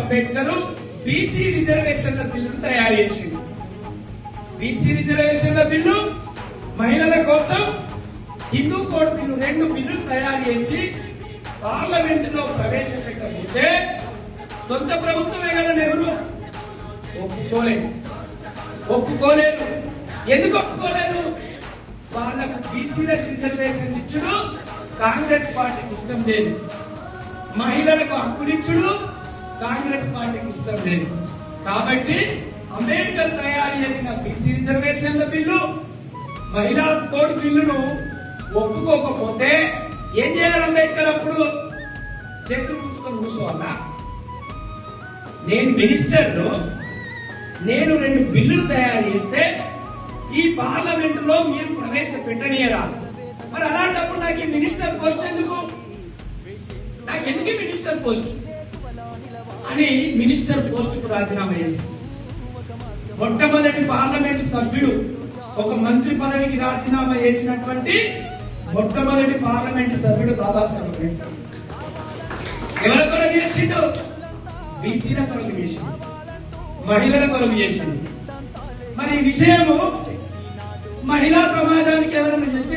Ambedkar BC రిజర్వేషన్ల బిల్లును తయారు చేసింది. బీసీ రిజర్వేషన్ల బిల్లు, మహిళల కోసం హిందూ కోడ్ బిల్లు, 2 బిల్లులు తయారు చేసి పార్లమెంట్ లో ప్రవేశపెట్టబోతే సొంత ప్రభుత్వమే కదా నెహ్రూ ఒప్పుకోలేదు. ఎందుకు ఒప్పుకోలేదు? వాళ్ళకు బీసీలకు రిజర్వేషన్ ఇచ్చుడు కాంగ్రెస్ పార్టీకి ఇష్టం లేదు, మహిళలకు హక్కులిచ్చుడు కాంగ్రెస్ పార్టీకి ఇష్టం లేదు. కాబట్టి అంబేద్కర్ తయారు చేసిన బీసీ రిజర్వేషన్ల బిల్లు, మహిళా కోడ్ బిల్లును ఒప్పుకోకపోతే ఏం చేయాలి? అంబేద్కర్ అప్పుడు చేతులు కూర్చుకొని కూర్చోవాలా? నేను మినిస్టర్ను, నేను 2 బిల్లులు తయారు చేస్తే ఈ పార్లమెంట్ లో మీరు ప్రవేశపెట్టనీయరా? మరి అలాంటప్పుడు నాకు ఈ మినిస్టర్ పోస్ట్ ఎందుకు? నాకెందుకు మినిస్టర్ పోస్ట్ అని మినిస్టర్ పోస్ట్ కు రాజీనామా చేసి మొట్టమొదటి పార్లమెంట్ సభ్యుడు, ఒక మంత్రి పదవికి రాజీనామా చేసినటువంటి మొట్టమొదటి పార్లమెంట్ సభ్యుడు బాబాసాహెబ్ అంబేద్కర్. ఎవరి కొరకు చేసిండు? బీసీల కొరకు చేసిండు, మహిళల కొరకు చేసింది. మరి ఈ విషయము మహిళా సమాజానికి ఎవరైనా చెప్పి